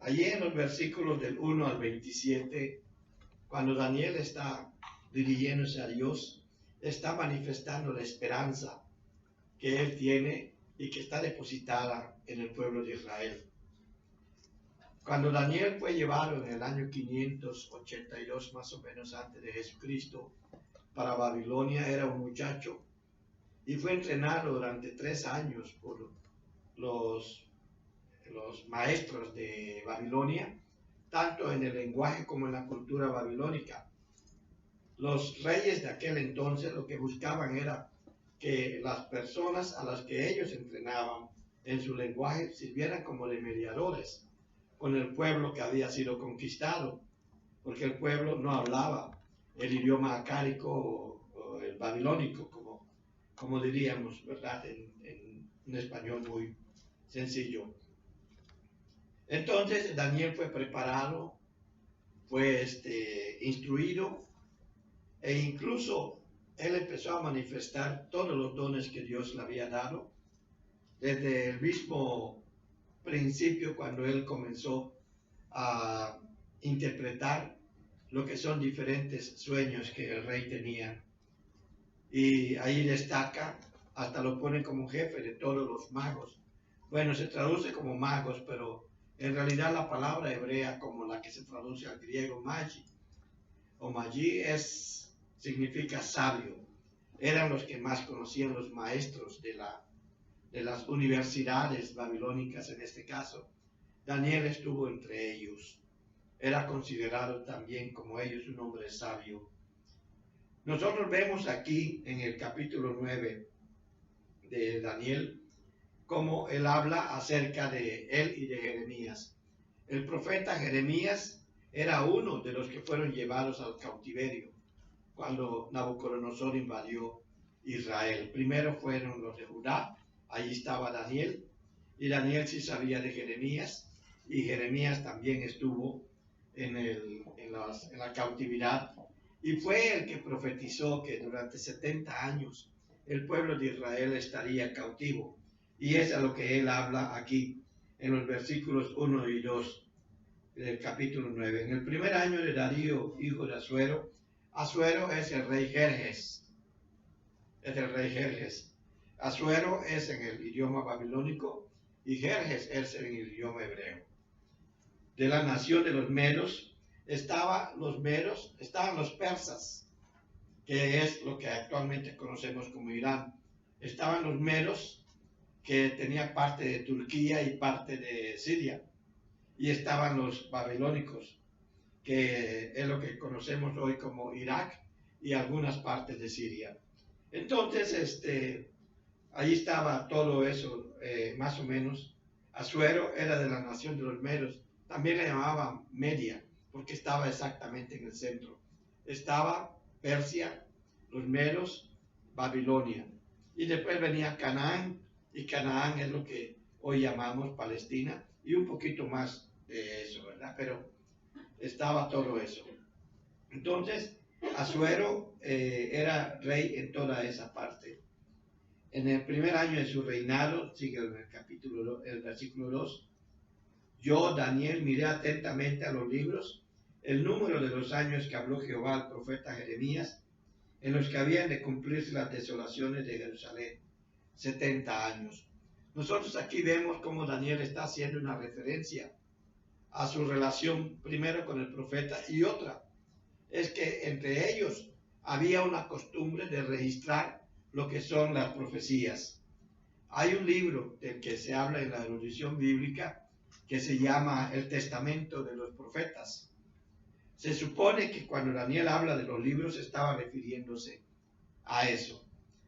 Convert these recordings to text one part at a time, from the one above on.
Allí en los versículos del 1 al 27, cuando Daniel está dirigiéndose a Dios, está manifestando la esperanza que él tiene y que está depositada en el pueblo de Israel. Cuando Daniel fue llevado en el año 582, más o menos antes de Jesucristo, para Babilonia, era un muchacho y fue entrenado durante 3 años por los maestros de Babilonia, tanto en el lenguaje como en la cultura babilónica. Los reyes de aquel entonces lo que buscaban era que las personas a las que ellos entrenaban en su lenguaje sirvieran como de mediadores con el pueblo que había sido conquistado, porque el pueblo no hablaba el idioma acádico o el babilónico, como diríamos, ¿verdad? En un español muy sencillo. Entonces Daniel fue preparado, fue instruido, e incluso él empezó a manifestar todos los dones que Dios le había dado desde el mismo principio, cuando él comenzó a interpretar lo que son diferentes sueños que el rey tenía. Y ahí destaca, hasta lo pone como jefe de todos los magos. Bueno, se traduce como magos, pero en realidad la palabra hebrea, como la que se traduce al griego magi, o magi, significa sabio. Eran los que más conocían, los maestros de las universidades babilónicas en este caso. Daniel estuvo entre ellos. Era considerado también como ellos un hombre sabio. Nosotros vemos aquí en el capítulo 9 de Daniel cómo él habla acerca de él y de Jeremías. El profeta Jeremías era uno de los que fueron llevados al cautiverio cuando Nabucodonosor invadió Israel. Primero fueron los de Judá, allí estaba Daniel, y Daniel sí sabía de Jeremías, y Jeremías también estuvo en la cautividad, y fue el que profetizó que durante 70 años el pueblo de Israel estaría cautivo, y es a lo que él habla aquí en los versículos 1 y 2 del capítulo 9. En el primer año de Darío, hijo de Asuero, Asuero es el rey Jerjes, Asuero es en el idioma babilónico y Jerjes es en el idioma hebreo. De la nación de los medos estaban los persas, que es lo que actualmente conocemos como Irán. Estaban los medos, que tenía parte de Turquía y parte de Siria, y estaban los babilónicos, que es lo que conocemos hoy como Irak y algunas partes de Siria. Entonces, ahí estaba todo eso, más o menos. Asuero era de la nación de los medos, también le llamaban Media, porque estaba exactamente en el centro. Estaba Persia, los medos, Babilonia, y después venía Canaán, y Canaán es lo que hoy llamamos Palestina, y un poquito más de eso, ¿verdad? Pero estaba todo eso. Entonces, Asuero era rey en toda esa parte. En el primer año de su reinado, sigue en el versículo 2, yo, Daniel, miré atentamente a los libros, el número de los años que habló Jehová al profeta Jeremías, en los que habían de cumplirse las desolaciones de Jerusalén, 70 años. Nosotros aquí vemos cómo Daniel está haciendo una referencia a su relación primero con el profeta, y otra es que entre ellos había una costumbre de registrar lo que son las profecías. Hay un libro del que se habla en la erudición bíblica que se llama El Testamento de los Profetas. Se supone que cuando Daniel habla de los libros estaba refiriéndose a eso.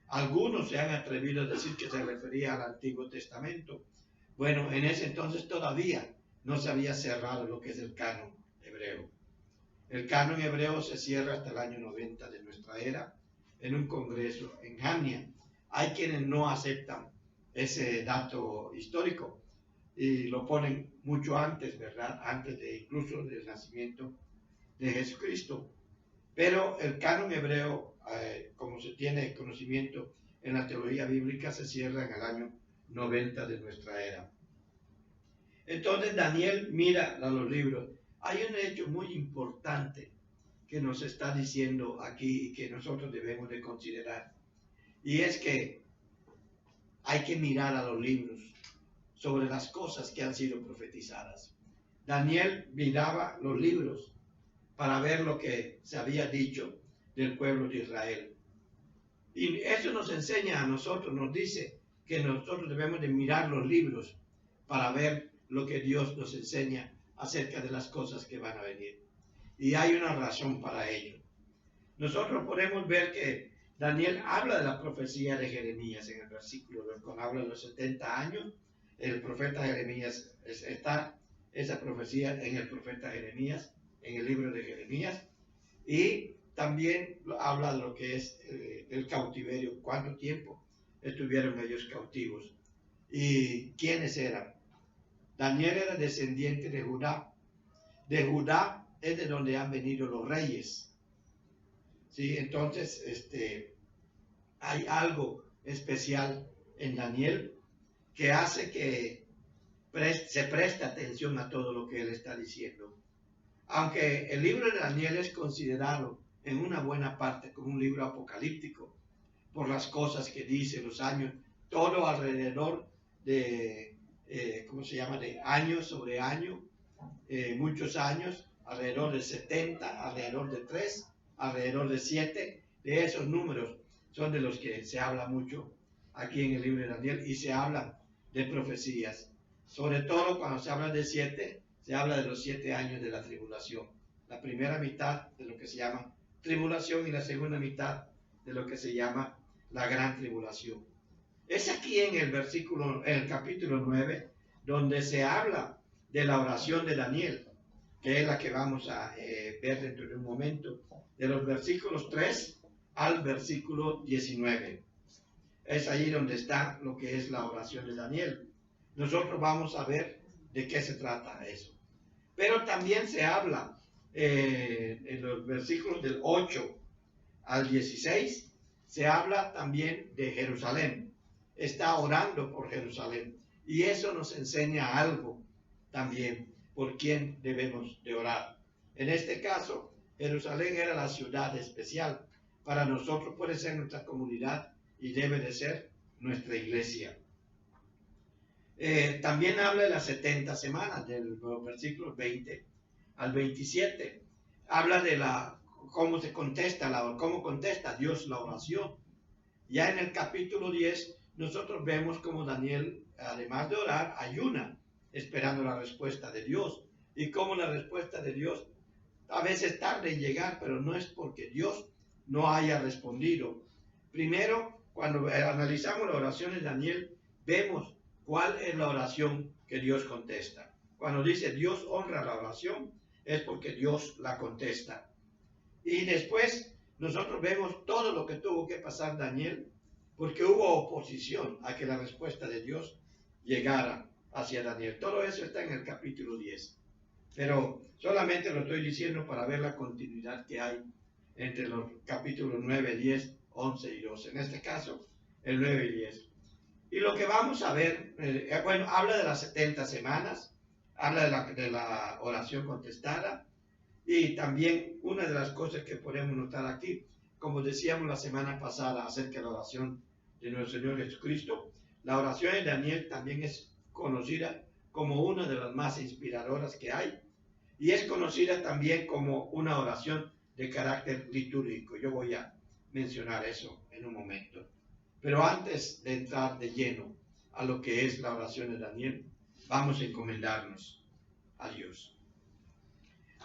Algunos se han atrevido a decir que se refería al Antiguo Testamento. Bueno, en ese entonces todavía no se había cerrado lo que es el canon hebreo. El canon hebreo se cierra hasta el año 90 de nuestra era en un congreso en Jamnia. Hay quienes no aceptan ese dato histórico y lo ponen mucho antes, ¿verdad? Antes de incluso del nacimiento de Jesucristo. Pero el canon hebreo, como se tiene conocimiento en la teología bíblica, se cierra en el año 90 de nuestra era. Entonces Daniel mira a los libros. Hay un hecho muy importante que nos está diciendo aquí y que nosotros debemos de considerar. Y es que hay que mirar a los libros sobre las cosas que han sido profetizadas. Daniel miraba los libros para ver lo que se había dicho del pueblo de Israel. Y eso nos enseña a nosotros, nos dice que nosotros debemos de mirar los libros para ver lo que Dios nos enseña acerca de las cosas que van a venir. Y hay una razón para ello. Nosotros podemos ver que Daniel habla de la profecía de Jeremías en el versículo, cuando habla de los 70 años, el profeta Jeremías, está esa profecía en el profeta Jeremías, en el libro de Jeremías, y también habla de lo que es el cautiverio, cuánto tiempo estuvieron ellos cautivos y quiénes eran. Daniel era descendiente de Judá. De Judá es de donde han venido los reyes. ¿Sí? Entonces, hay algo especial en Daniel que hace que se preste atención a todo lo que él está diciendo. Aunque el libro de Daniel es considerado en una buena parte como un libro apocalíptico, por las cosas que dice, los años, todo alrededor de, de año sobre año, muchos años, alrededor de 70, alrededor de 3, alrededor de 7, de esos números son de los que se habla mucho aquí en el libro de Daniel y se habla de profecías. Sobre todo cuando se habla de 7, se habla de los 7 años de la tribulación. La primera mitad de lo que se llama tribulación y la segunda mitad de lo que se llama la gran tribulación. Es aquí en el capítulo 9, donde se habla de la oración de Daniel, que es la que vamos a ver dentro de un momento, de los versículos 3 al versículo 19. Es ahí donde está lo que es la oración de Daniel. Nosotros vamos a ver de qué se trata eso. Pero también se habla en los versículos del 8 al 16, se habla también de Jerusalén. Está orando por Jerusalén. Y eso nos enseña algo también por quién debemos de orar. En este caso, Jerusalén era la ciudad especial. Para nosotros puede ser nuestra comunidad y debe de ser nuestra iglesia. También habla de las 70 semanas, del versículo 20 al 27. Habla de cómo se contesta, cómo contesta Dios la oración. Ya en el capítulo 10, nosotros vemos cómo Daniel, además de orar, ayuna, esperando la respuesta de Dios. Y cómo la respuesta de Dios a veces tarda en llegar, pero no es porque Dios no haya respondido. Primero, cuando analizamos la oración de Daniel, vemos cuál es la oración que Dios contesta. Cuando dice Dios honra la oración, es porque Dios la contesta. Y después nosotros vemos todo lo que tuvo que pasar Daniel, porque hubo oposición a que la respuesta de Dios llegara hacia Daniel. Todo eso está en el capítulo 10. Pero solamente lo estoy diciendo para ver la continuidad que hay entre los capítulos 9, 10, 11 y 12. En este caso, el 9 y 10. Y lo que vamos a ver, habla de las 70 semanas, habla de la oración contestada, y también una de las cosas que podemos notar aquí, como decíamos la semana pasada acerca de la oración de nuestro Señor Jesucristo, la oración de Daniel también es conocida como una de las más inspiradoras que hay, y es conocida también como una oración de carácter litúrgico. Yo voy a mencionar eso en un momento. Pero antes de entrar de lleno a lo que es la oración de Daniel, vamos a encomendarnos a Dios.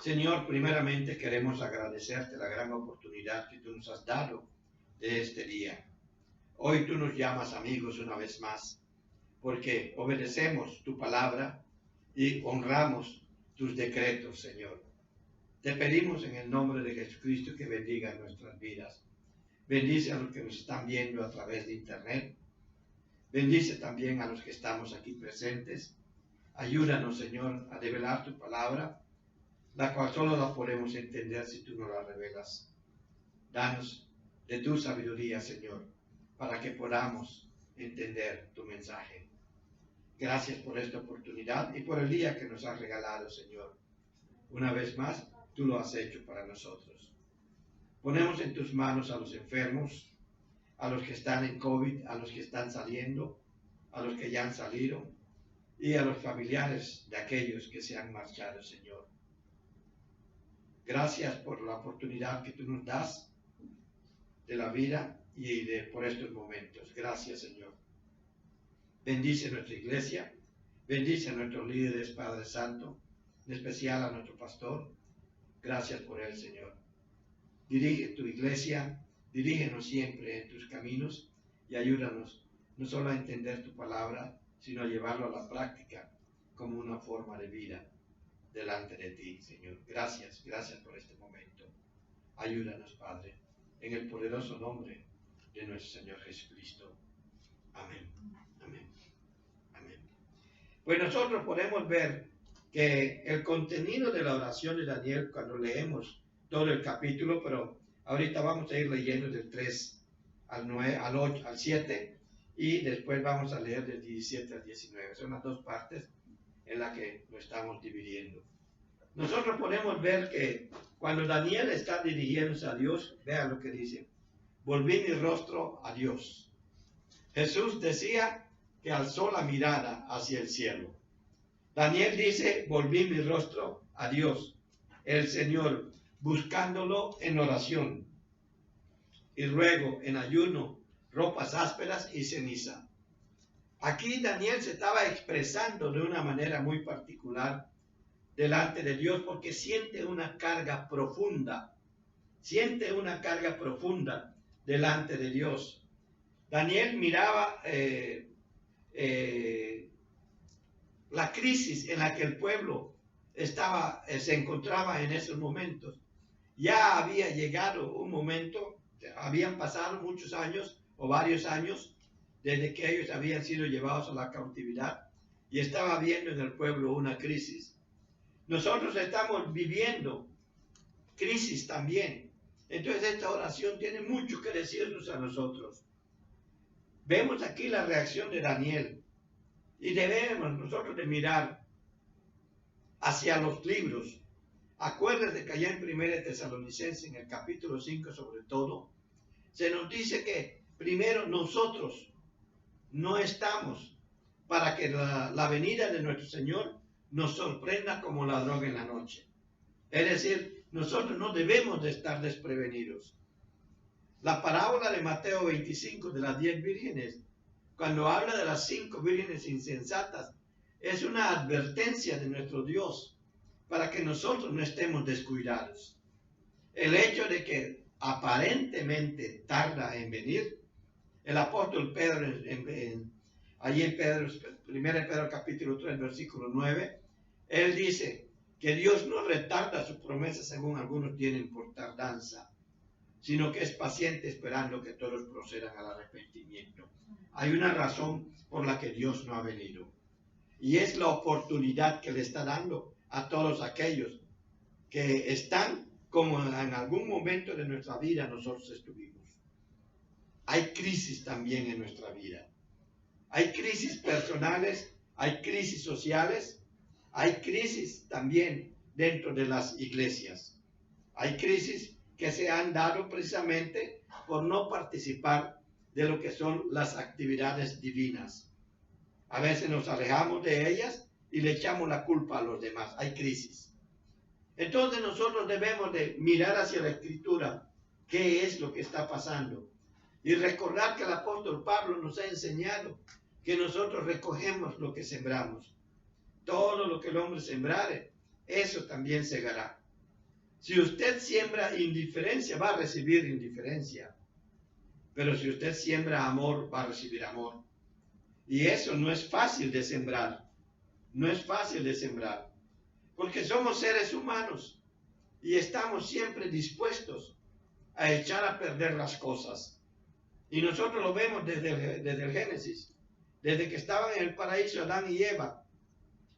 Señor, primeramente queremos agradecerte la gran oportunidad que tú nos has dado de este día. Hoy tú nos llamas amigos una vez más, porque obedecemos tu palabra y honramos tus decretos, Señor. Te pedimos en el nombre de Jesucristo que bendiga nuestras vidas. Bendice a los que nos están viendo a través de internet. Bendice también a los que estamos aquí presentes. Ayúdanos, Señor, a develar tu palabra, la cual solo la podemos entender si tú nos la revelas. Danos de tu sabiduría, Señor, para que podamos entender tu mensaje. Gracias por esta oportunidad y por el día que nos has regalado, Señor. Una vez más, tú lo has hecho para nosotros. Ponemos en tus manos a los enfermos, a los que están en COVID, a los que están saliendo, a los que ya han salido y a los familiares de aquellos que se han marchado, Señor. Gracias por la oportunidad que tú nos das de la vida y por estos momentos. Gracias, Señor. Bendice nuestra iglesia, bendice a nuestros líderes, Padre Santo, en especial a nuestro pastor. Gracias por él, Señor. Dirige tu iglesia, dirígenos siempre en tus caminos y ayúdanos no solo a entender tu palabra, sino a llevarlo a la práctica como una forma de vida delante de ti, Señor. Gracias, gracias por este momento. Ayúdanos, Padre, en el poderoso nombre de nuestro Señor Jesucristo. Amén, amén, amén. Pues nosotros podemos ver que el contenido de la oración de Daniel, cuando leemos todo el capítulo, pero ahorita vamos a ir leyendo del 3 al 9, al 8, al 7, y después vamos a leer del 17 al 19. Son las dos partes en las que lo estamos dividiendo. Nosotros podemos ver que cuando Daniel está dirigiéndose a Dios, vean lo que dice: volví mi rostro a Dios. Jesús decía que alzó la mirada hacia el cielo. Daniel dice: volví mi rostro a Dios, el Señor, buscándolo en oración y ruego, en ayuno, ropas ásperas y ceniza. Aquí Daniel se estaba expresando de una manera muy particular delante de Dios porque siente una carga profunda, delante de Dios. Daniel miraba la crisis en la que el pueblo se encontraba en esos momentos. Ya había llegado un momento, habían pasado muchos años o varios años desde que ellos habían sido llevados a la cautividad y estaba habiendo en el pueblo una crisis. Nosotros estamos viviendo crisis también. Entonces esta oración tiene mucho que decirnos a nosotros. Vemos aquí la reacción de Daniel y debemos nosotros de mirar hacia los libros. Acuérdate que allá en 1 Tesalonicenses, en el capítulo 5 sobre todo, se nos dice que primero nosotros no estamos para que la venida de nuestro Señor nos sorprenda como ladrón en la noche. Es decir, nosotros no debemos de estar desprevenidos. La parábola de Mateo 25 de las 10 vírgenes, cuando habla de las 5 vírgenes insensatas, es una advertencia de nuestro Dios para que nosotros no estemos descuidados. El hecho de que aparentemente tarda en venir, el apóstol Pedro, allí en 1 Pedro capítulo 3, versículo 9, él dice que Dios no retarda su promesa según algunos tienen por tardanza, sino que es paciente esperando que todos procedan al arrepentimiento. Hay una razón por la que Dios no ha venido, y es la oportunidad que le está dando a todos aquellos que están como en algún momento de nuestra vida nosotros estuvimos. Hay crisis también en nuestra vida. Hay crisis personales, hay crisis sociales, hay crisis también dentro de las iglesias. Hay crisis que se han dado precisamente por no participar de lo que son las actividades divinas. A veces nos alejamos de ellas y le echamos la culpa a los demás. Hay crisis. Entonces nosotros debemos de mirar hacia la Escritura, qué es lo que está pasando. Y recordar que el apóstol Pablo nos ha enseñado que nosotros recogemos lo que sembramos. Todo lo que el hombre sembrare, eso también segará. Si usted siembra indiferencia, va a recibir indiferencia. Pero si usted siembra amor, va a recibir amor. Y eso no es fácil de sembrar. No es fácil de sembrar. Porque somos seres humanos y estamos siempre dispuestos a echar a perder las cosas. Y nosotros lo vemos desde el Génesis. Desde que estaban en el paraíso Adán y Eva,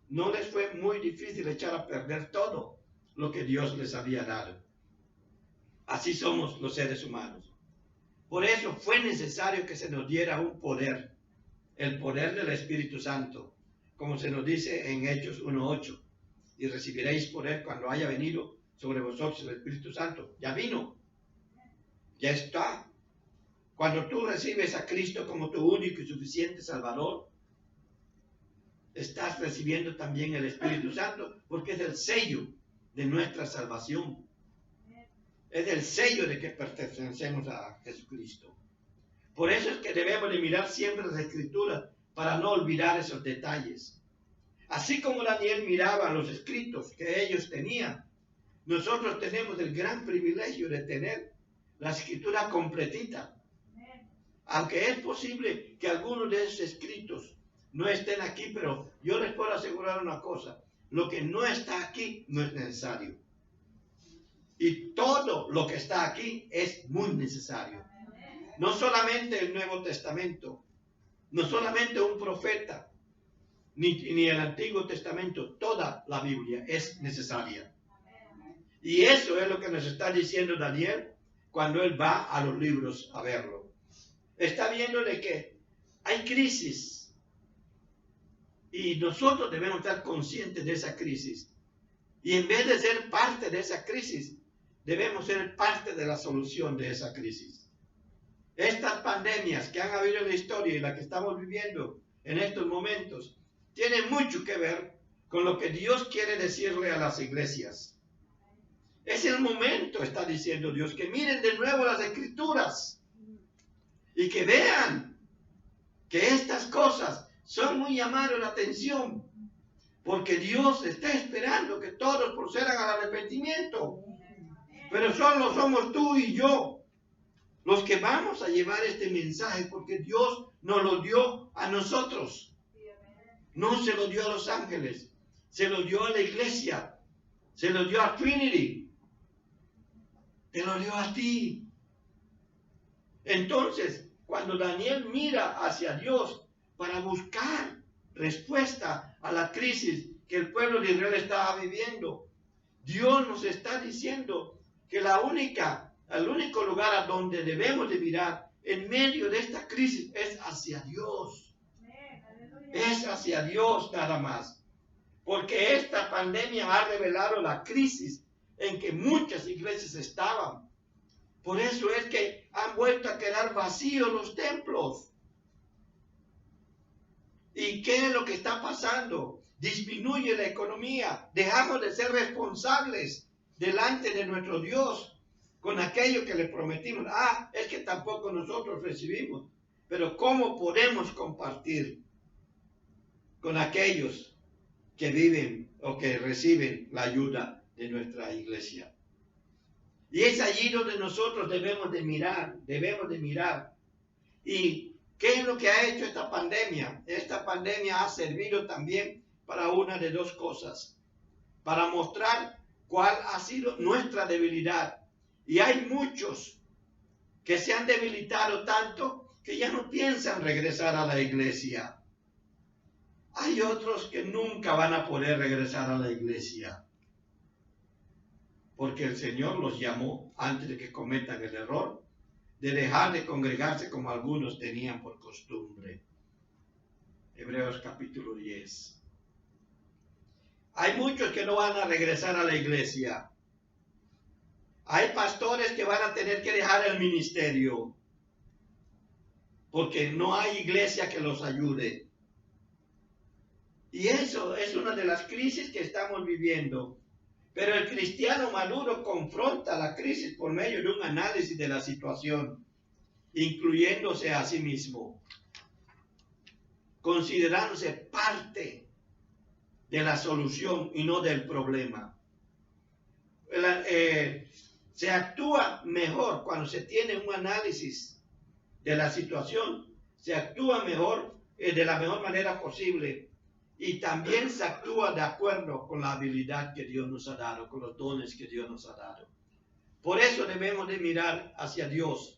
no les fue muy difícil echar a perder todo lo que Dios les había dado. Así somos los seres humanos. Por eso fue necesario que se nos diera un poder, el poder del Espíritu Santo, como se nos dice en Hechos 1:8. Y recibiréis poder cuando haya venido sobre vosotros el Espíritu Santo. Ya vino. Ya está. Cuando tú recibes a Cristo como tu único y suficiente Salvador, estás recibiendo también el Espíritu Santo, porque es el sello de nuestra salvación. Es el sello de que pertenecemos a Jesucristo. Por eso es que debemos de mirar siempre las Escrituras para no olvidar esos detalles. Así como Daniel miraba los escritos que ellos tenían, nosotros tenemos el gran privilegio de tener la Escritura completita. Aunque es posible que algunos de esos escritos no estén aquí, pero yo les puedo asegurar una cosa: lo que no está aquí no es necesario. Y todo lo que está aquí es muy necesario. No solamente el Nuevo Testamento, no solamente un profeta, ni el Antiguo Testamento, toda la Biblia es necesaria. Y eso es lo que nos está diciendo Daniel cuando él va a los libros a verlo. Está viendo de que hay crisis y nosotros debemos estar conscientes de esa crisis. Y en vez de ser parte de esa crisis, debemos ser parte de la solución de esa crisis. Estas pandemias que han habido en la historia y la que estamos viviendo en estos momentos tienen mucho que ver con lo que Dios quiere decirle a las iglesias. Es el momento, está diciendo Dios, que miren de nuevo las Escrituras y que vean que estas cosas son muy llamadas la atención, porque Dios está esperando que todos procedan al arrepentimiento. Pero solo somos tú y yo los que vamos a llevar este mensaje, porque Dios nos lo dio a nosotros. No se lo dio a los ángeles, se lo dio a la iglesia, se lo dio a Trinity, te lo dio a ti. Entonces, cuando Daniel mira hacia Dios para buscar respuesta a la crisis que el pueblo de Israel estaba viviendo, Dios nos está diciendo que el único lugar a donde debemos de mirar en medio de esta crisis es hacia Dios. Es hacia Dios nada más. Porque esta pandemia ha revelado la crisis en que muchas iglesias estaban. Por eso es que han vuelto a quedar vacíos los templos. ¿Y qué es lo que está pasando? Disminuye la economía. Dejamos de ser responsables delante de nuestro Dios con aquello que le prometimos. Es que tampoco nosotros recibimos. Pero ¿cómo podemos compartir con aquellos que viven o que reciben la ayuda de nuestra iglesia? Y es allí donde nosotros debemos de mirar. ¿Y qué es lo que ha hecho esta pandemia? Esta pandemia ha servido también para una de dos cosas: para mostrar cuál ha sido nuestra debilidad. Y hay muchos que se han debilitado tanto que ya no piensan regresar a la iglesia. Hay otros que nunca van a poder regresar a la iglesia, porque el Señor los llamó antes de que cometan el error de dejar de congregarse como algunos tenían por costumbre. Hebreos capítulo 10. Hay muchos que no van a regresar a la iglesia. Hay pastores que van a tener que dejar el ministerio porque no hay iglesia que los ayude. Y eso es una de las crisis que estamos viviendo. Pero el cristiano maduro confronta la crisis por medio de un análisis de la situación, incluyéndose a sí mismo, considerándose parte de la solución y no del problema. Se actúa mejor cuando se tiene un análisis de la situación, se actúa mejor, de la mejor manera posible, y también se actúa de acuerdo con la habilidad que Dios nos ha dado, con los dones que Dios nos ha dado. Por eso debemos de mirar hacia Dios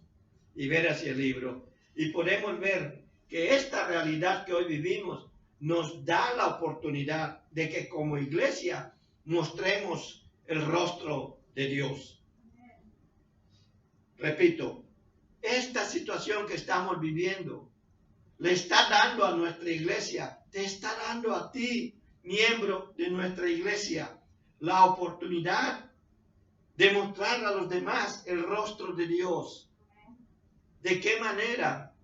y ver hacia el libro, y podemos ver que esta realidad que hoy vivimos nos da la oportunidad de que como iglesia mostremos el rostro de Dios. Repito, esta situación que estamos viviendo, le está dando a nuestra iglesia, te está dando a ti, miembro de nuestra iglesia, la oportunidad de mostrar a los demás el rostro de Dios. ¿De qué manera?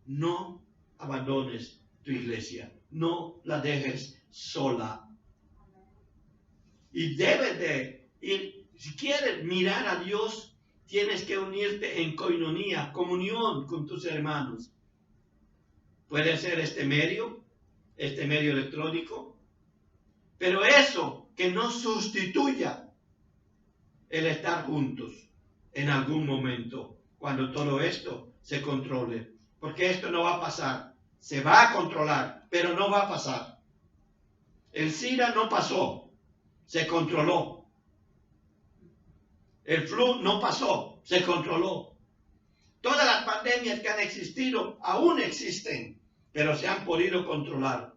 No abandones tu iglesia, no la dejes sola. Y debes de ir, si quieres mirar a Dios, tienes que unirte en coinonía, comunión con tus hermanos. Puede ser este medio electrónico, pero eso que no sustituya el estar juntos en algún momento, cuando todo esto se controle. Porque esto no va a pasar, se va a controlar, pero no va a pasar. El SIDA no pasó, se controló. El flu no pasó, se controló. Todas las pandemias que han existido aún existen, pero se han podido controlar.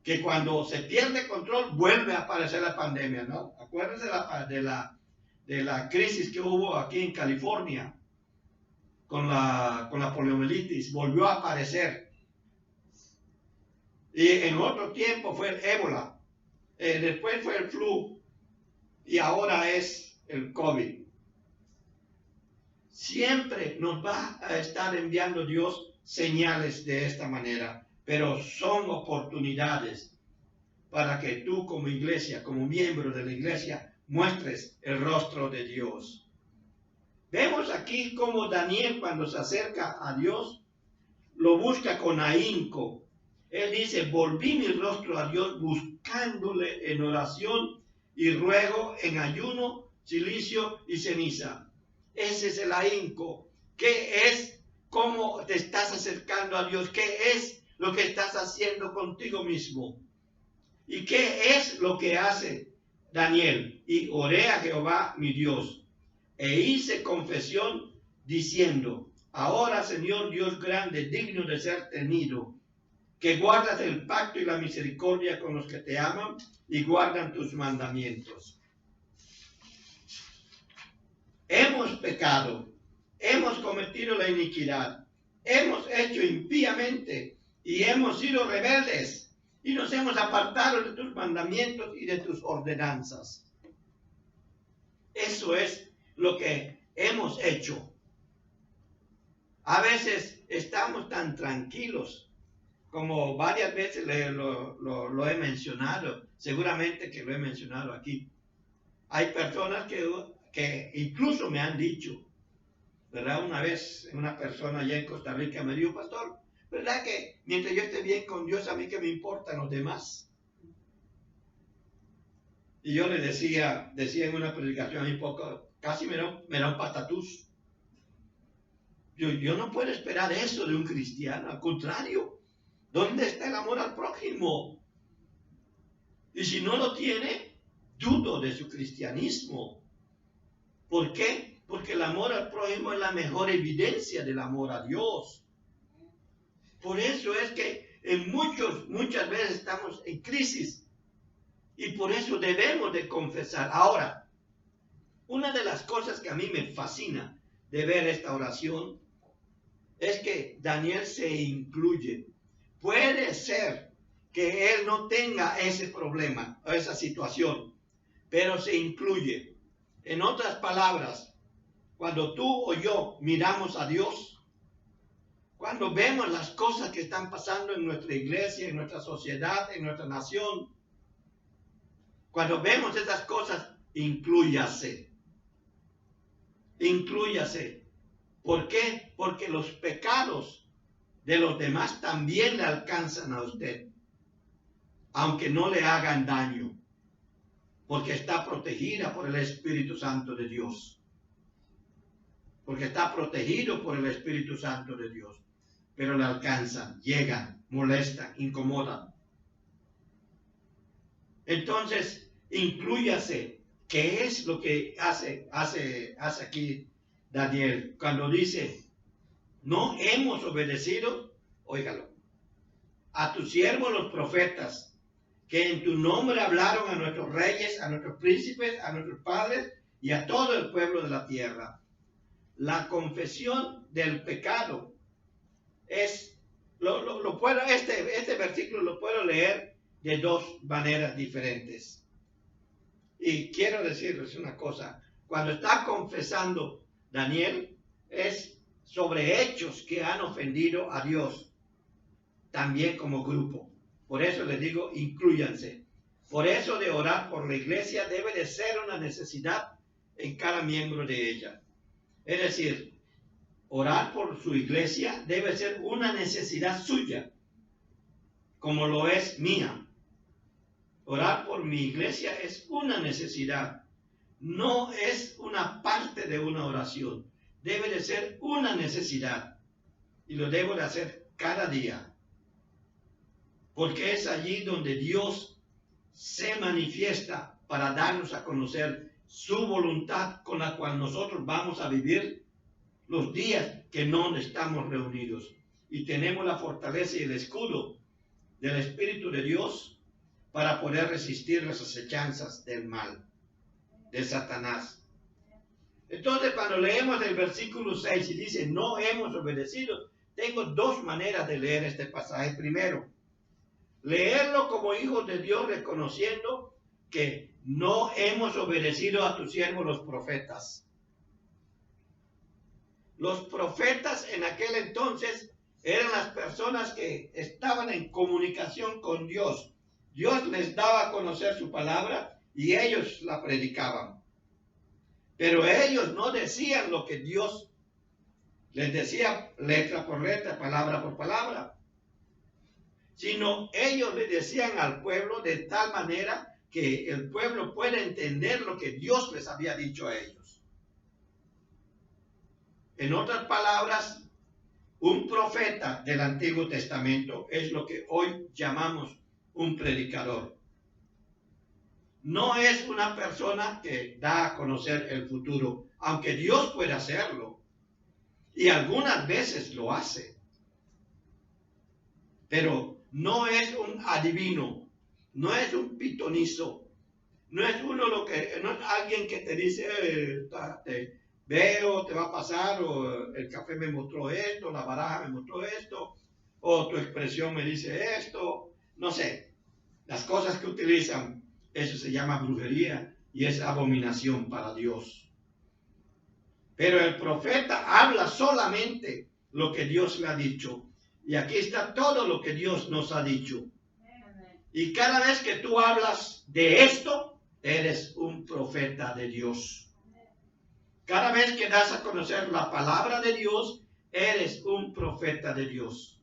Que cuando se pierde control, vuelve a aparecer la pandemia, ¿no? Acuérdense de la crisis que hubo aquí en California con la poliomielitis, volvió a aparecer. Y en otro tiempo fue el ébola, después fue el flu y ahora es el COVID. Siempre nos va a estar enviando Dios señales de esta manera, pero son oportunidades para que tú como iglesia, como miembro de la iglesia, muestres el rostro de Dios. Vemos aquí cómo Daniel, cuando se acerca a Dios, lo busca con ahínco. Él dice, volví mi rostro a Dios buscándole en oración y ruego, en ayuno, silicio y ceniza. Ese es el ahínco. ¿Qué es? ¿Cómo te estás acercando a Dios? ¿Qué es lo que estás haciendo contigo mismo? ¿Y qué es lo que hace Daniel? Y oré a Jehová mi Dios, e hice confesión diciendo, ahora Señor Dios grande, digno de ser temido, que guardas el pacto y la misericordia con los que te aman y guardan tus mandamientos. Hemos pecado, hemos cometido la iniquidad, hemos hecho impíamente y hemos sido rebeldes y nos hemos apartado de tus mandamientos y de tus ordenanzas. Eso es lo que hemos hecho. A veces estamos tan tranquilos, como varias veces lo he mencionado, seguramente que lo he mencionado aquí. Hay personas que incluso me han dicho, ¿verdad? Una vez una persona allá en Costa Rica me dijo, pastor, ¿verdad que mientras yo esté bien con Dios, a mí que me importan los demás? Y yo le decía en una predicación un poco, casi me da un patatús. Yo no puedo esperar eso de un cristiano, al contrario. ¿Dónde está el amor al prójimo? Y si no lo tiene, dudo de su cristianismo. ¿Por qué? Porque el amor al prójimo es la mejor evidencia del amor a Dios. Por eso es que muchas veces estamos en crisis. Y por eso debemos de confesar. Ahora, una de las cosas que a mí me fascina de ver esta oración es que Daniel se incluye. Puede ser que él no tenga ese problema o esa situación, pero se incluye. En otras palabras, cuando tú o yo miramos a Dios, cuando vemos las cosas que están pasando en nuestra iglesia, en nuestra sociedad, en nuestra nación, cuando vemos esas cosas, inclúyase. Inclúyase. ¿Por qué? Porque los pecados de los demás también le alcanzan a usted, aunque no le hagan daño, porque está protegida por el Espíritu Santo de Dios. Porque está protegido por el Espíritu Santo de Dios. Pero le alcanzan, llegan, molestan, incomodan. Entonces, inclúyase. ¿Qué es lo que hace aquí Daniel? Cuando dice, no hemos obedecido, óigalo, a tus siervos los profetas, que en tu nombre hablaron a nuestros reyes, a nuestros príncipes, a nuestros padres y a todo el pueblo de la tierra. La confesión del pecado este versículo lo puedo leer de dos maneras diferentes. Y quiero decirles una cosa, cuando está confesando Daniel, es sobre hechos que han ofendido a Dios, también como grupo. Por eso les digo, inclúyanse. Por eso de orar por la iglesia debe de ser una necesidad en cada miembro de ella. Es decir, orar por su iglesia debe ser una necesidad suya, como lo es mía. Orar por mi iglesia es una necesidad, no es una parte de una oración. Debe de ser una necesidad y lo debo de hacer cada día, porque es allí donde Dios se manifiesta para darnos a conocer su voluntad con la cual nosotros vamos a vivir los días que no estamos reunidos y tenemos la fortaleza y el escudo del Espíritu de Dios para poder resistir las acechanzas del mal, de Satanás. Entonces, cuando leemos el versículo 6 y dice, no hemos obedecido, tengo dos maneras de leer este pasaje. Primero, leerlo como hijos de Dios, reconociendo que no hemos obedecido a tus siervos los profetas. Los profetas en aquel entonces eran las personas que estaban en comunicación con Dios. Dios les daba a conocer su palabra y ellos la predicaban. Pero ellos no decían lo que Dios les decía letra por letra, palabra por palabra, sino ellos le decían al pueblo de tal manera que el pueblo pueda entender lo que Dios les había dicho a ellos. En otras palabras, un profeta del Antiguo Testamento es lo que hoy llamamos un predicador. No es una persona que da a conocer el futuro, aunque Dios puede hacerlo. Y algunas veces lo hace. Pero no es un adivino, no es un pitonizo, no es no es alguien que te dice, te veo, te va a pasar, o el café me mostró esto, la baraja me mostró esto, o tu expresión me dice esto, no sé, las cosas que utilizan, eso se llama brujería y es abominación para Dios. Pero el profeta habla solamente lo que Dios le ha dicho. Y aquí está todo lo que Dios nos ha dicho. Y cada vez que tú hablas de esto, eres un profeta de Dios. Cada vez que das a conocer la palabra de Dios, eres un profeta de Dios.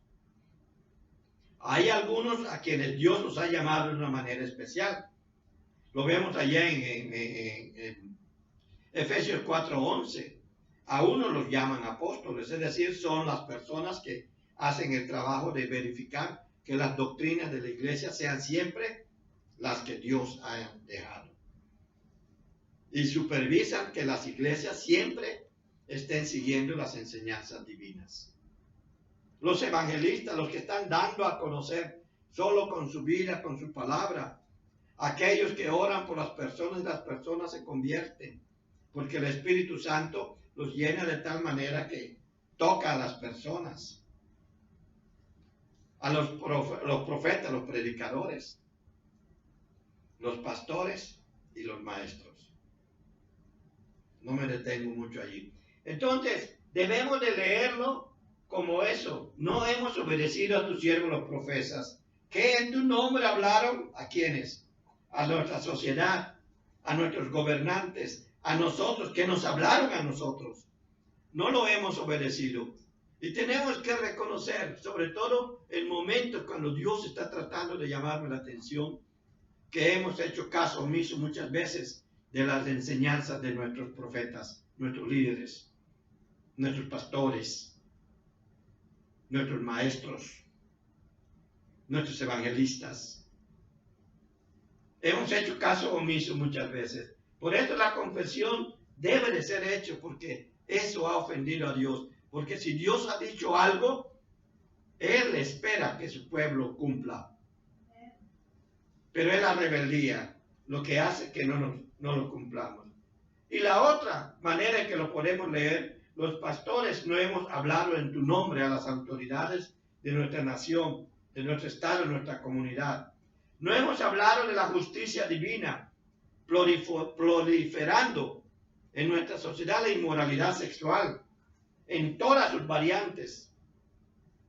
Hay algunos a quienes Dios nos ha llamado de una manera especial. Lo vemos allá en Efesios 4:11. A unos los llaman apóstoles, es decir, son las personas que hacen el trabajo de verificar que las doctrinas de la iglesia sean siempre las que Dios haya dejado. Y supervisan que las iglesias siempre estén siguiendo las enseñanzas divinas. Los evangelistas, los que están dando a conocer solo con su vida, con su palabra, aquellos que oran por las personas y las personas se convierten, porque el Espíritu Santo los llena de tal manera que toca a las personas, a los profetas, los predicadores, los pastores y los maestros. No me detengo mucho allí. Entonces, debemos de leerlo como eso. No hemos obedecido a tus siervos los profetas, que en tu nombre hablaron ¿a quiénes? A nuestra sociedad, a nuestros gobernantes, a nosotros, que nos hablaron a nosotros. No lo hemos obedecido. Y tenemos que reconocer, sobre todo en momentos cuando Dios está tratando de llamarme la atención, que hemos hecho caso omiso muchas veces de las enseñanzas de nuestros profetas, nuestros líderes, nuestros pastores, nuestros maestros, nuestros evangelistas. Hemos hecho caso omiso muchas veces. Por eso la confesión debe de ser hecha, porque eso ha ofendido a Dios. Porque si Dios ha dicho algo, Él espera que su pueblo cumpla. Pero es la rebeldía lo que hace que no lo cumplamos. Y la otra manera en que lo podemos leer, los pastores no hemos hablado en tu nombre a las autoridades de nuestra nación, de nuestro estado, de nuestra comunidad. No hemos hablado de la justicia divina, proliferando en nuestra sociedad la inmoralidad sexual, en todas sus variantes.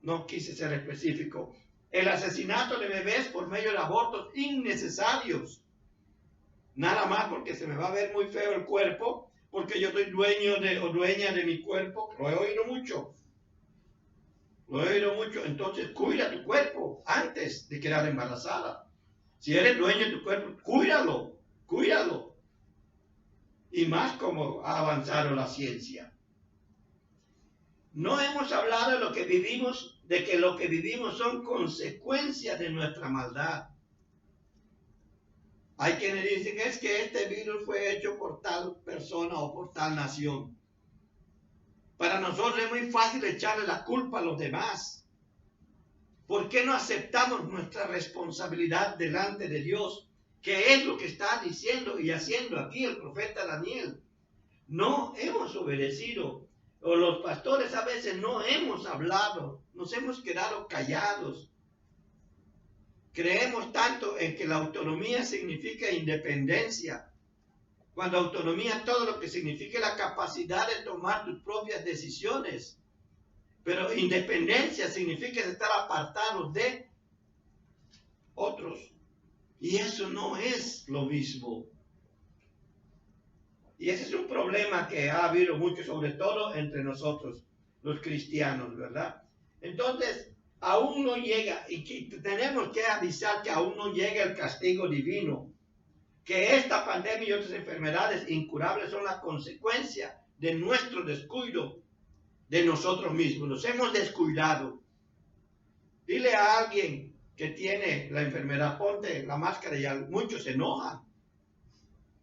No quise ser específico. El asesinato de bebés por medio de abortos innecesarios. Nada más porque se me va a ver muy feo el cuerpo, porque yo soy dueño o dueña de mi cuerpo. Lo he oído mucho. Entonces cuida tu cuerpo antes de quedar embarazada. Si eres dueño de tu cuerpo, cuídalo. Y más como ha avanzado la ciencia. No hemos hablado de lo que vivimos, de que lo que vivimos son consecuencias de nuestra maldad. Hay quienes dicen que es que este virus fue hecho por tal persona o por tal nación. Para nosotros es muy fácil echarle la culpa a los demás. ¿Por qué no aceptamos nuestra responsabilidad delante de Dios? ¿Qué es lo que está diciendo y haciendo aquí el profeta Daniel? No hemos obedecido. O los pastores a veces no hemos hablado, nos hemos quedado callados. Creemos tanto en que la autonomía significa independencia, cuando autonomía todo lo que significa la capacidad de tomar tus propias decisiones. Pero independencia significa estar apartado de otros. Y eso no es lo mismo. Y ese es un problema que ha habido mucho, sobre todo entre nosotros, los cristianos, ¿verdad? Entonces, aún no llega, y que tenemos que avisar que aún no llega el castigo divino, que esta pandemia y otras enfermedades incurables son la consecuencia de nuestro descuido de nosotros mismos. Nos hemos descuidado. Dile a alguien que tiene la enfermedad, ponte la máscara, y muchos se enojan.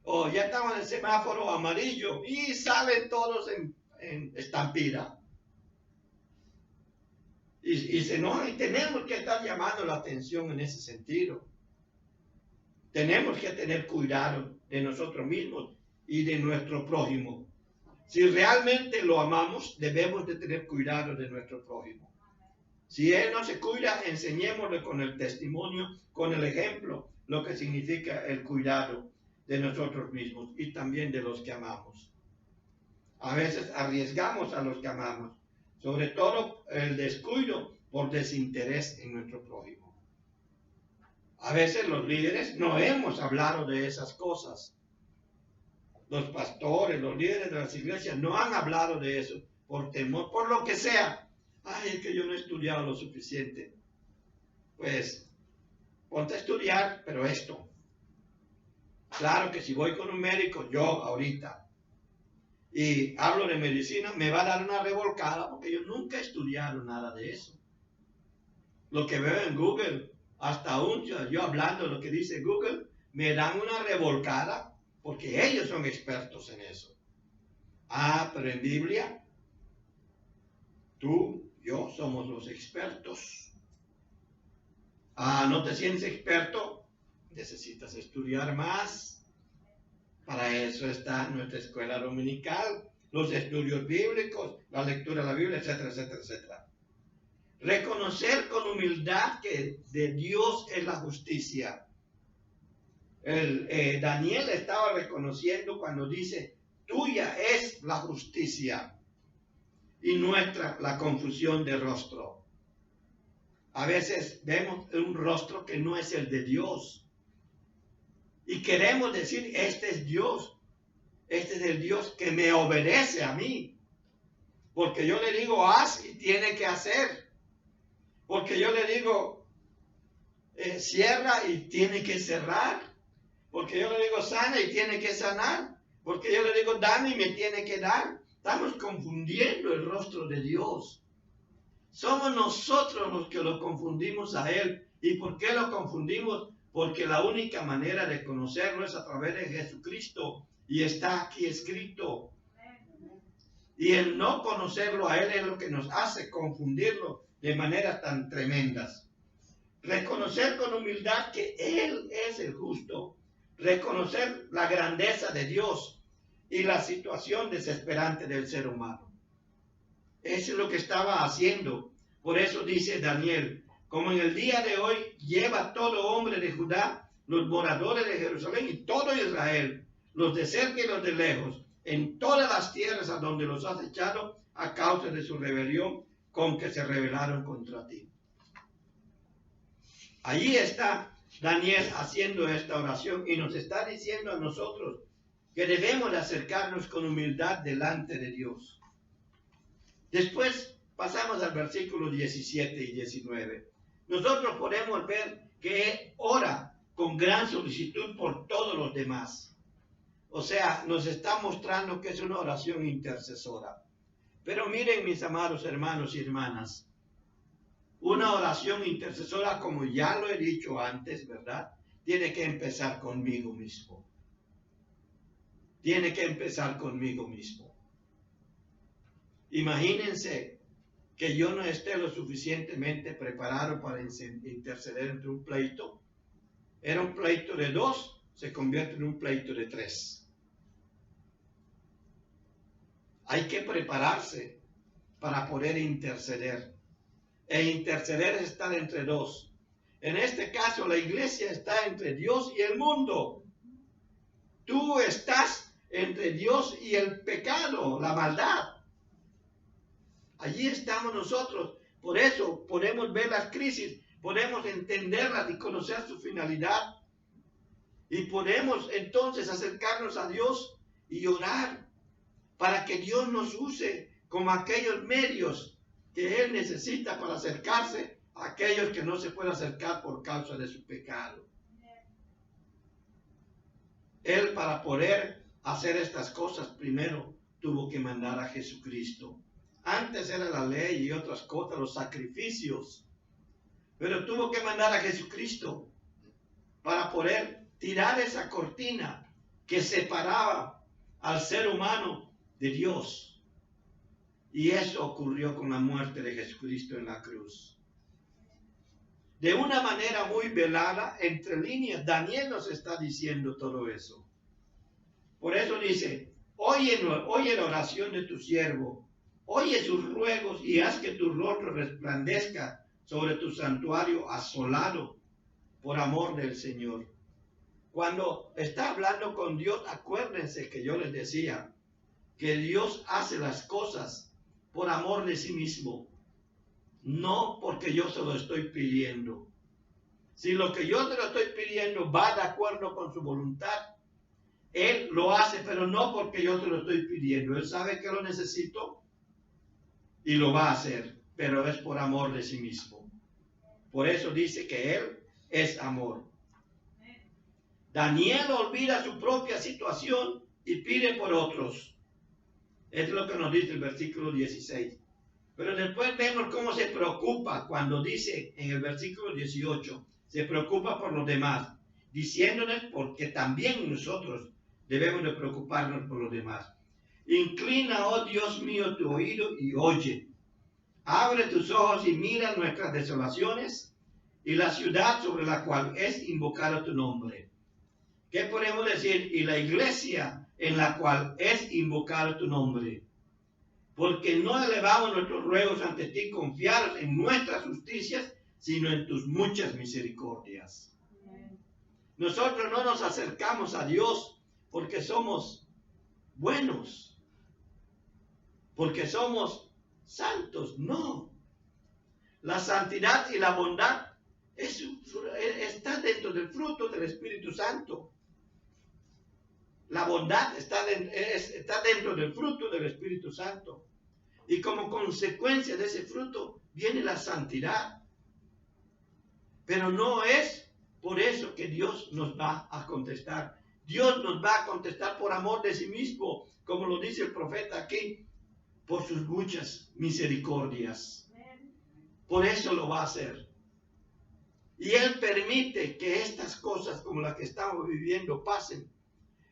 O ya estamos en el semáforo amarillo y salen todos en estampida. Y se enojan, y tenemos que estar llamando la atención en ese sentido. Tenemos que tener cuidado de nosotros mismos y de nuestro prójimo. Si realmente lo amamos, debemos de tener cuidado de nuestro prójimo. Si él no se cuida, enseñémosle con el testimonio, con el ejemplo, lo que significa el cuidado de nosotros mismos y también de los que amamos. A veces arriesgamos a los que amamos, sobre todo el descuido por desinterés en nuestro prójimo. A veces los líderes no hemos hablado de esas cosas. Los pastores, los líderes de las iglesias no han hablado de eso por temor, por lo que sea. Ay, es que yo no he estudiado lo suficiente. Pues, ponte a estudiar, pero esto. Claro que si voy con un médico, yo ahorita, y hablo de medicina, me va a dar una revolcada porque yo nunca he estudiado nada de eso. Lo que veo en Google, hasta aún yo hablando de lo que dice Google, me dan una revolcada porque ellos son expertos en eso. Ah, pero en Biblia, tú, yo somos los expertos. Ah, ¿no te sientes experto? Necesitas estudiar más. Para eso está nuestra escuela dominical, los estudios bíblicos, la lectura de la Biblia, etcétera, etcétera, etcétera. Reconocer con humildad que de Dios es la justicia. Daniel estaba reconociendo cuando dice, tuya es la justicia y nuestra la confusión de rostro. A veces vemos un rostro que no es el de Dios. Y queremos decir, este es Dios. Este es el Dios que me obedece a mí. Porque yo le digo, haz y tiene que hacer. Porque yo le digo, cierra y tiene que cerrar. Porque yo le digo, sana y tiene que sanar. Porque yo le digo, dame y me tiene que dar. Estamos confundiendo el rostro de Dios. Somos nosotros los que lo confundimos a Él. ¿Y por qué lo confundimos? Porque la única manera de conocerlo es a través de Jesucristo. Y está aquí escrito. Y el no conocerlo a Él es lo que nos hace confundirlo de maneras tan tremendas. Reconocer con humildad que Él es el justo. Reconocer la grandeza de Dios y la situación desesperante del ser humano. Eso es lo que estaba haciendo. Por eso dice Daniel, como en el día de hoy lleva todo hombre de Judá, los moradores de Jerusalén y todo Israel, los de cerca y los de lejos, en todas las tierras a donde los has echado a causa de su rebelión con que se rebelaron contra ti. Allí está Daniel haciendo esta oración y nos está diciendo a nosotros que debemos de acercarnos con humildad delante de Dios. Después pasamos al versículo 17 y 19. Nosotros podemos ver que ora con gran solicitud por todos los demás. O sea, nos está mostrando que es una oración intercesora. Pero miren, mis amados hermanos y hermanas, una oración intercesora, como ya lo he dicho antes, ¿verdad? Tiene que empezar conmigo mismo. Tiene que empezar conmigo mismo. Imagínense que yo no esté lo suficientemente preparado para interceder entre un pleito. Era un pleito de 2, se convierte en un pleito de 3. Hay que prepararse para poder interceder. E interceder es estar entre 2. En este caso, la iglesia está entre Dios y el mundo. Tú estás entre Dios y el pecado, la maldad. Allí estamos nosotros. Por eso podemos ver las crisis, podemos entenderlas y conocer su finalidad. Y podemos entonces acercarnos a Dios y orar para que Dios nos use como aquellos medios que Él necesita para acercarse a aquellos que no se pueden acercar por causa de su pecado. Él, para poder hacer estas cosas, primero tuvo que mandar a Jesucristo. Antes era la ley y otras cosas, los sacrificios. Pero tuvo que mandar a Jesucristo para poder tirar esa cortina que separaba al ser humano de Dios. Y eso ocurrió con la muerte de Jesucristo en la cruz. De una manera muy velada, entre líneas, Daniel nos está diciendo todo eso. Por eso dice, oye la oración de tu siervo, oye sus ruegos y haz que tu rostro resplandezca sobre tu santuario asolado por amor del Señor. Cuando está hablando con Dios, acuérdense que yo les decía que Dios hace las cosas por amor de sí mismo, no porque yo se lo estoy pidiendo. Si lo que yo te lo estoy pidiendo va de acuerdo con su voluntad, Él lo hace, pero no porque yo te lo estoy pidiendo. Él sabe que lo necesito y lo va a hacer, pero es por amor de sí mismo. Por eso dice que Él es amor. Daniel olvida su propia situación y pide por otros. Es lo que nos dice el versículo 16. Pero después vemos cómo se preocupa cuando dice en el versículo 18, se preocupa por los demás, diciéndoles porque también nosotros debemos de preocuparnos por los demás. Inclina, oh Dios mío, tu oído y oye. Abre tus ojos y mira nuestras desolaciones y la ciudad sobre la cual es invocado tu nombre. ¿Qué podemos decir? Y la iglesia en la cual es invocado tu nombre. Porque no elevamos nuestros ruegos ante ti confiados en nuestras justicias, sino en tus muchas misericordias. Nosotros no nos acercamos a Dios porque somos buenos, porque somos santos, no. La santidad y la bondad está dentro del fruto del Espíritu Santo. La bondad está dentro del fruto del Espíritu Santo. Y como consecuencia de ese fruto viene la santidad. Pero no es por eso que Dios nos va a contestar. Dios nos va a contestar por amor de sí mismo, como lo dice el profeta aquí, por sus muchas misericordias. Por eso lo va a hacer. Y Él permite que estas cosas como las que estamos viviendo pasen.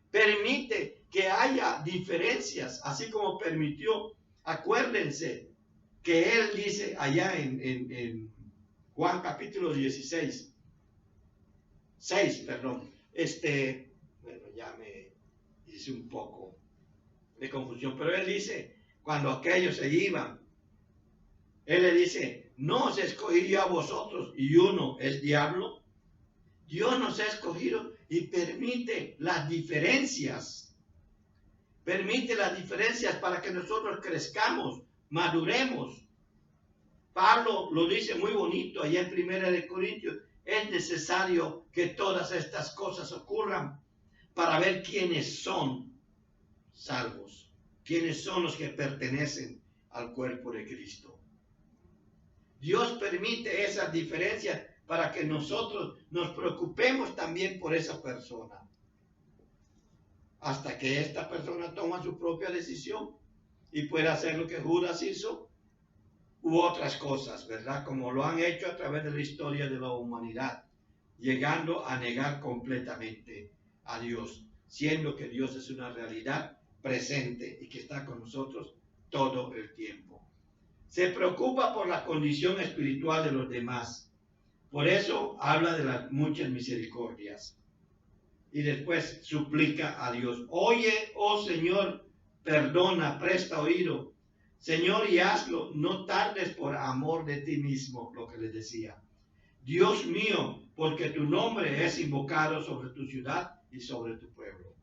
Permite que haya diferencias, así como permitió. Acuérdense que Él dice allá en Juan capítulo 6, bueno, ya me hice un poco de confusión, pero Él dice, cuando aquellos se iban, Él le dice, no os escogí yo a vosotros y uno es diablo. Dios nos ha escogido y permite las diferencias. Permite las diferencias para que nosotros crezcamos, maduremos. Pablo lo dice muy bonito allá en 1 Corintios. Es necesario que todas estas cosas ocurran para ver quiénes son salvos, quiénes son los que pertenecen al cuerpo de Cristo. Dios permite esas diferencias para que nosotros nos preocupemos también por esa persona. Hasta que esta persona toma su propia decisión y pueda hacer lo que Judas hizo u otras cosas, ¿verdad? Como lo han hecho a través de la historia de la humanidad, llegando a negar completamente a Dios, siendo que Dios es una realidad presente y que está con nosotros todo el tiempo. Se preocupa por la condición espiritual de los demás. Por eso habla de las muchas misericordias. Y después suplica a Dios. Oye, oh Señor, perdona, presta oído. Señor, y hazlo, no tardes por amor de ti mismo, lo que les decía. Dios mío, porque tu nombre es invocado sobre tu ciudad y sobre tu pueblo.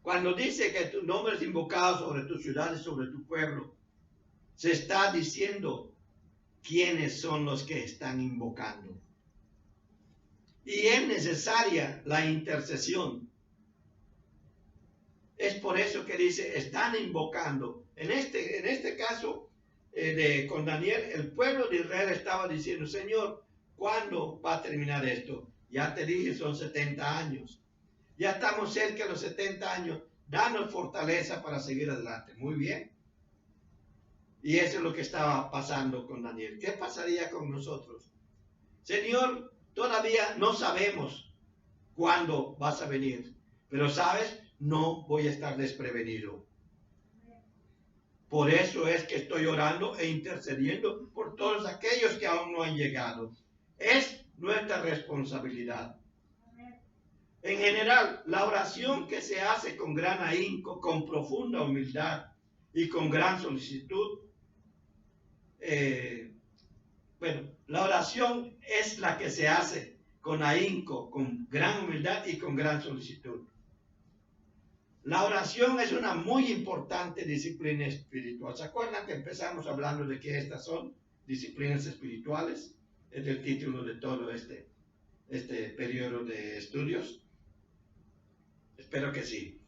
Cuando dice que tu nombre es invocado sobre tu ciudad y sobre tu pueblo, se está diciendo quiénes son los que están invocando. Y es necesaria la intercesión. Es por eso que dice, están invocando. En este caso, con Daniel, el pueblo de Israel estaba diciendo, Señor, ¿cuándo va a terminar esto? Ya te dije, son 70 años. Ya estamos cerca de los 70 años. Danos fortaleza para seguir adelante. Muy bien. Y eso es lo que estaba pasando con Daniel. ¿Qué pasaría con nosotros? Señor, todavía no sabemos cuándo vas a venir. Pero sabes, no voy a estar desprevenido. Por eso es que estoy orando e intercediendo por todos aquellos que aún no han llegado. Es nuestra responsabilidad. En general, la oración que se hace con gran ahínco, con profunda humildad y con gran solicitud, la oración es la que se hace con ahínco, con gran humildad y con gran solicitud. La oración es una muy importante disciplina espiritual. ¿Se acuerdan que empezamos hablando de que estas son disciplinas espirituales? Es el título de todo este periodo de estudios. Espero que sí.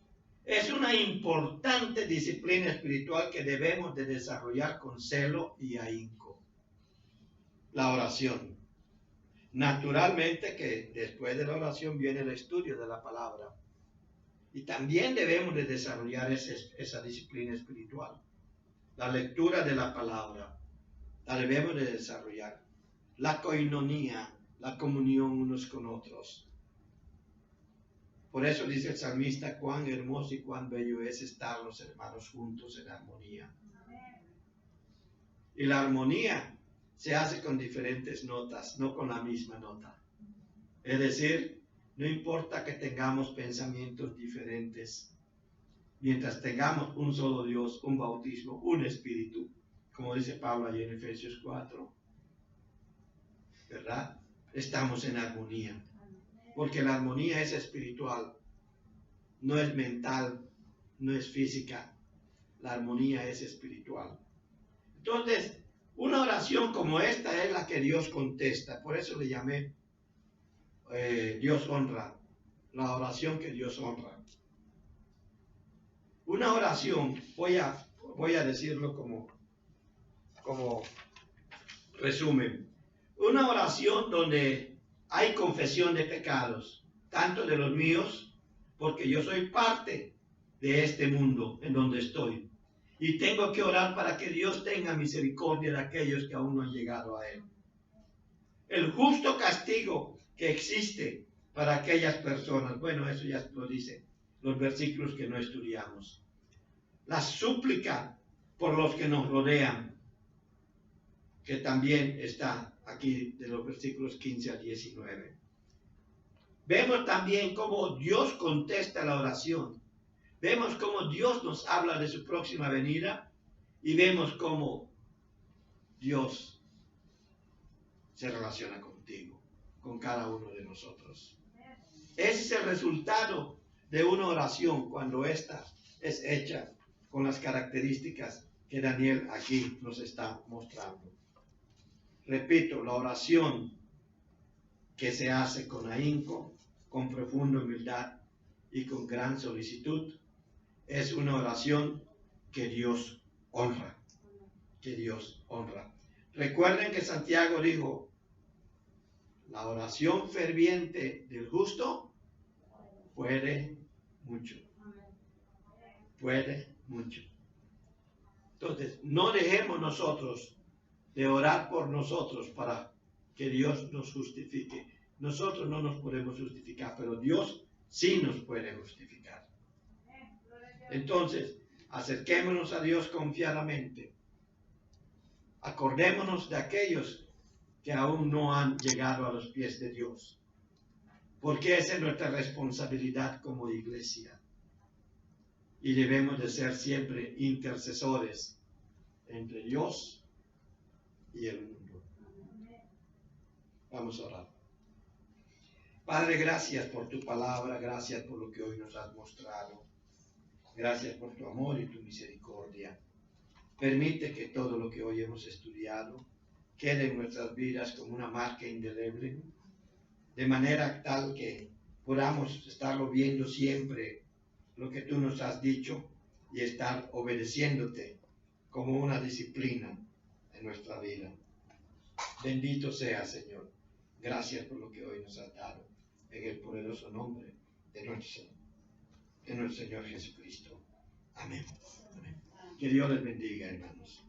Es una importante disciplina espiritual que debemos de desarrollar con celo y ahínco. La oración. Naturalmente que después de la oración viene el estudio de la palabra. Y también debemos de desarrollar esa disciplina espiritual. La lectura de la palabra. La debemos de desarrollar. La koinonía, la comunión unos con otros. Por eso dice el salmista, cuán hermoso y cuán bello es estar los hermanos juntos en armonía. Y la armonía se hace con diferentes notas, no con la misma nota. Es decir, no importa que tengamos pensamientos diferentes, mientras tengamos un solo Dios, un bautismo, un espíritu, como dice Pablo allí en Efesios 4, ¿verdad? Estamos en armonía, porque la armonía es espiritual, no es mental, no es física, la armonía es espiritual. Entonces, una oración como esta es la que Dios contesta, por eso le llamé Dios honra, la oración que Dios honra. Una oración, voy a decirlo como resumen, una oración donde hay confesión de pecados, tanto de los míos, porque yo soy parte de este mundo en donde estoy, y tengo que orar para que Dios tenga misericordia de aquellos que aún no han llegado a Él. El justo castigo que existe para aquellas personas, bueno, eso ya lo dice los versículos que no estudiamos. La súplica por los que nos rodean, que también está aquí de los versículos 15 al 19. Vemos también cómo Dios contesta la oración. Vemos cómo Dios nos habla de su próxima venida y vemos cómo Dios se relaciona contigo, con cada uno de nosotros. Ese es el resultado de una oración cuando ésta es hecha con las características que Daniel aquí nos está mostrando. Repito, la oración que se hace con ahínco, con profunda humildad y con gran solicitud, es una oración que Dios honra. Que Dios honra. Recuerden que Santiago dijo, la oración ferviente del justo puede mucho. Puede mucho. Entonces, no dejemos nosotros de orar por nosotros para que Dios nos justifique. Nosotros no nos podemos justificar, pero Dios sí nos puede justificar. Entonces, acerquémonos a Dios confiadamente. Acordémonos de aquellos que aún no han llegado a los pies de Dios, porque esa es nuestra responsabilidad como iglesia. Y debemos de ser siempre intercesores entre Dios y el mundo. Vamos a orar. Padre, gracias por tu palabra, gracias por lo que hoy nos has mostrado. Gracias por tu amor y tu misericordia. Permite que todo lo que hoy hemos estudiado quede en nuestras vidas como una marca indeleble, de manera tal que podamos estarlo viendo siempre lo que tú nos has dicho y estar obedeciéndote como una disciplina en nuestra vida. Bendito sea, Señor. Gracias por lo que hoy nos has dado, en el poderoso nombre de nuestro Señor Jesucristo. Amén. Amén. Que Dios les bendiga, hermanos.